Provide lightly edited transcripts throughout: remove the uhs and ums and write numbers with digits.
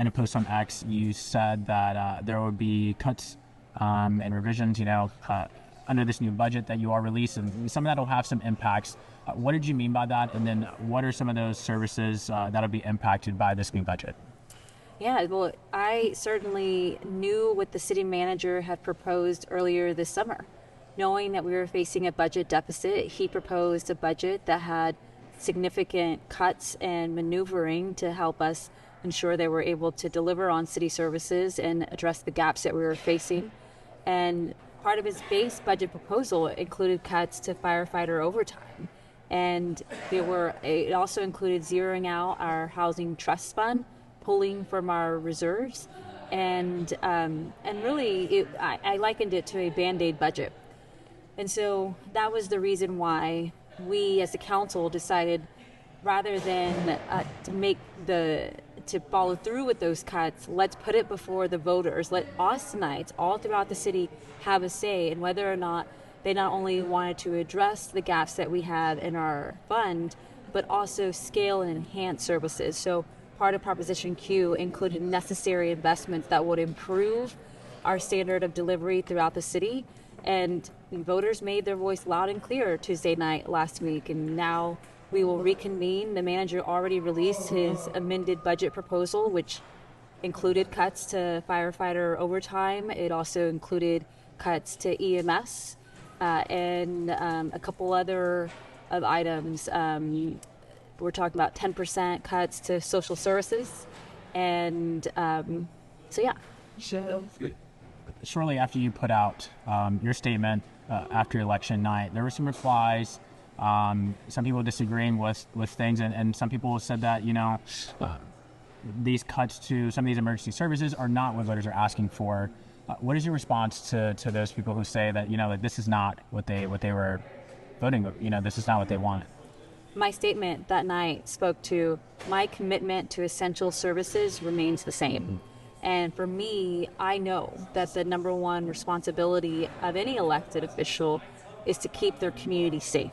in a post on X, you said that there would be cuts and revisions, under this new budget that you are releasing. Some of that will have some impacts. What did you mean by that? And then what are some of those services that'll be impacted by this new budget? Yeah, well, I certainly knew what the city manager had proposed earlier this summer. Knowing that we were facing a budget deficit, he proposed a budget that had significant cuts and maneuvering to help us ensure that we're able to deliver on city services and address the gaps that we were facing. And part of his base budget proposal included cuts to firefighter overtime. And it also included zeroing out our housing trust fund, pulling from our reserves, and really I likened it to a Band-Aid budget. And so that was the reason why we as a council decided, rather than to follow through with those cuts, let's put it before the voters. Let Austinites all throughout the city have a say in whether or not they not only wanted to address the gaps that we have in our fund, but also scale and enhance services. So part of Proposition Q included necessary investments that would improve our standard of delivery throughout the city. And voters made their voice loud and clear Tuesday night last week, and now we will reconvene. The manager already released his amended budget proposal, which included cuts to firefighter overtime. It also included cuts to EMS and a couple other of items. We're talking about 10% cuts to social services. And so, yeah. Shortly after you put out your statement after election night, there were some replies. Some people disagreeing with things, and some people said that, these cuts to some of these emergency services are not what voters are asking for. What is your response to those people who say that, that this is not what they were voting, this is not what they wanted? My statement that night spoke to my commitment to essential services remains the same. And for me, I know that the number one responsibility of any elected official is to keep their community safe.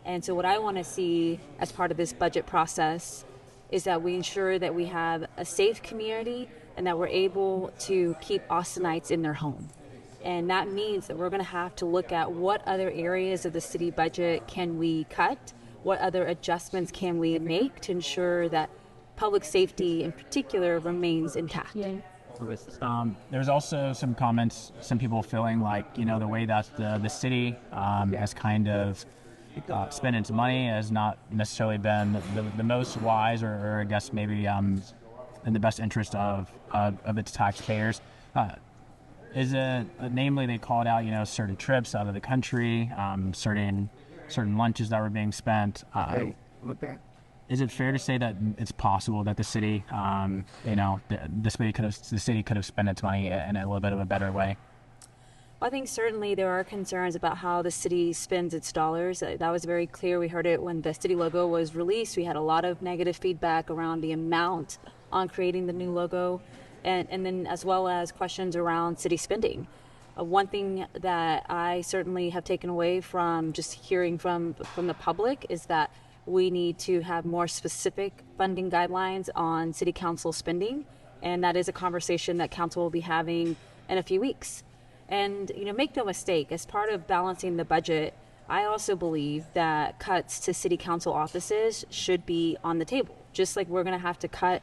And so what I want to see as part of this budget process is that we ensure that we have a safe community and that we're able to keep Austinites in their home. And that means that we're going to have to look at what other areas of the city budget can we cut, what other adjustments can we make to ensure that public safety in particular remains intact. There's also some comments, some people feeling like, the way that the city has kind of spent its money has not necessarily been the most wise or I guess maybe in the best interest of its taxpayers. Is it, namely, they called out, certain trips out of the country, certain lunches that were being spent. Is it fair to say that it's possible that the city, the city could have spent its money in a little bit of a better way? Well, I think certainly there are concerns about how the city spends its dollars. That was very clear. We heard it when the city logo was released. We had a lot of negative feedback around the amount on creating the new logo, and then as well as questions around city spending. One thing that I certainly have taken away from just hearing from the public is that we need to have more specific funding guidelines on city council spending, and that is a conversation that council will be having in a few weeks. And, make no mistake, as part of balancing the budget, I also believe that cuts to city council offices should be on the table. Just like we're going to have to cut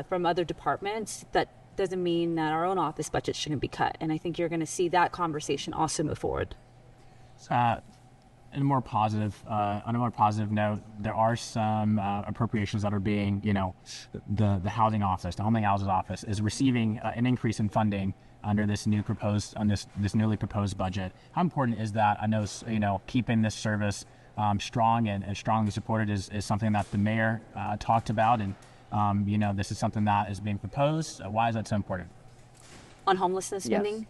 from other departments, that doesn't mean that our own office budget shouldn't be cut. And I think you're going to see that conversation also move forward. On a more positive note, there are some appropriations that are being, the housing office, the Homeland Houses office, is receiving an increase in funding under this newly proposed budget. How important is that? I know, keeping this service strong and strongly supported is something that the mayor talked about, and this is something that is being proposed. Why is that so important? On homelessness spending? Yes.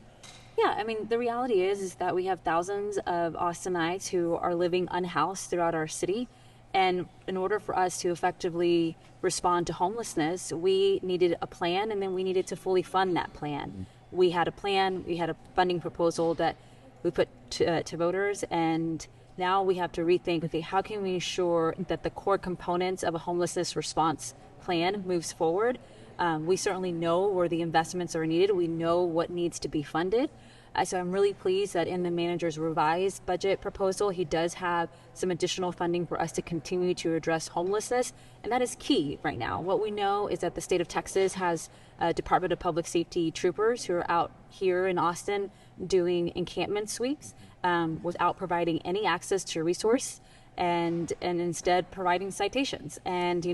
Yeah, the reality is that we have thousands of Austinites who are living unhoused throughout our city. And in order for us to effectively respond to homelessness, we needed a plan, and then we needed to fully fund that plan. We had a plan, we had a funding proposal that we put to voters, and now we have to rethink, okay, how can we ensure that the core components of a homelessness response plan moves forward, We certainly know where the investments are needed. We know what needs to be funded. So I'm really pleased that in the manager's revised budget proposal, he does have some additional funding for us to continue to address homelessness. And that is key right now. What we know is that the state of Texas has Department of Public Safety troopers who are out here in Austin doing encampment sweeps without providing any access to a resource and instead providing citations. And,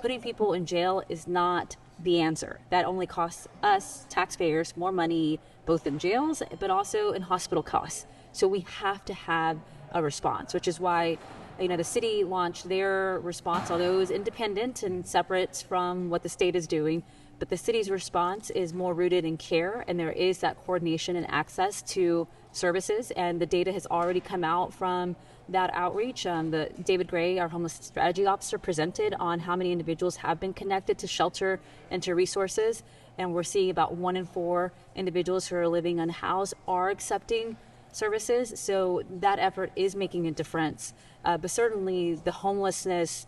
putting people in jail is not the answer. That only costs us taxpayers more money, both in jails, but also in hospital costs. So we have to have a response, which is why, the city launched their response, although it was independent and separate from what the state is doing. But the city's response is more rooted in care, and there is that coordination and access to services. And the data has already come out from that outreach. David Gray, our homeless strategy officer, presented on how many individuals have been connected to shelter and to resources. And we're seeing about 1 in 4 individuals who are living unhoused are accepting services. So that effort is making a difference. But certainly the homelessness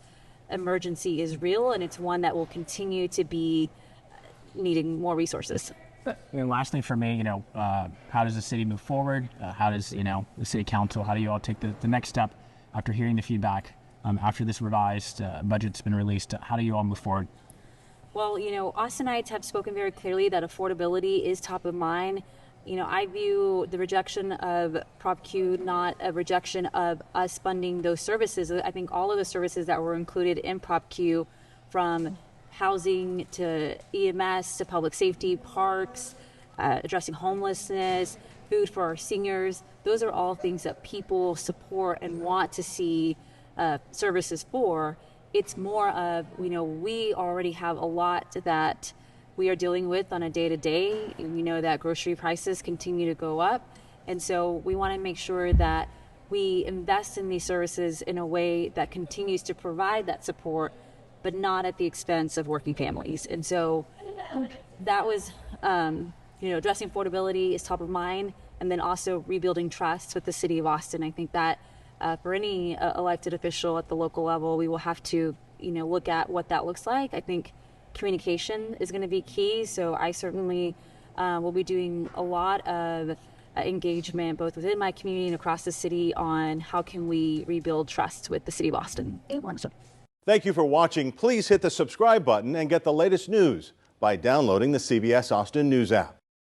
emergency is real, and it's one that will continue to be needing more resources. And lastly for me, how does the city move forward? How does, the city council, how do you all take the next step after hearing the feedback, after this revised budget's been released? How do you all move forward? Well, Austinites have spoken very clearly that affordability is top of mind. I view the rejection of Prop Q not a rejection of us funding those services. I think all of the services that were included in Prop Q, from housing to EMS to public safety, parks, addressing homelessness, food for our seniors, those are all things that people support and want to see services for. It's more of, we already have a lot that we are dealing with on a day-to-day. We know that grocery prices continue to go up. And so we want to make sure that we invest in these services in a way that continues to provide that support, but not at the expense of working families. And so that was, addressing affordability is top of mind, and then also rebuilding trust with the city of Austin. I think that for any elected official at the local level, we will have to, look at what that looks like. I think communication is going to be key. So I certainly will be doing a lot of engagement, both within my community and across the city, on how can we rebuild trust with the city of Austin. Thank you for watching. Please hit the subscribe button and get the latest news by downloading the CBS Austin News app.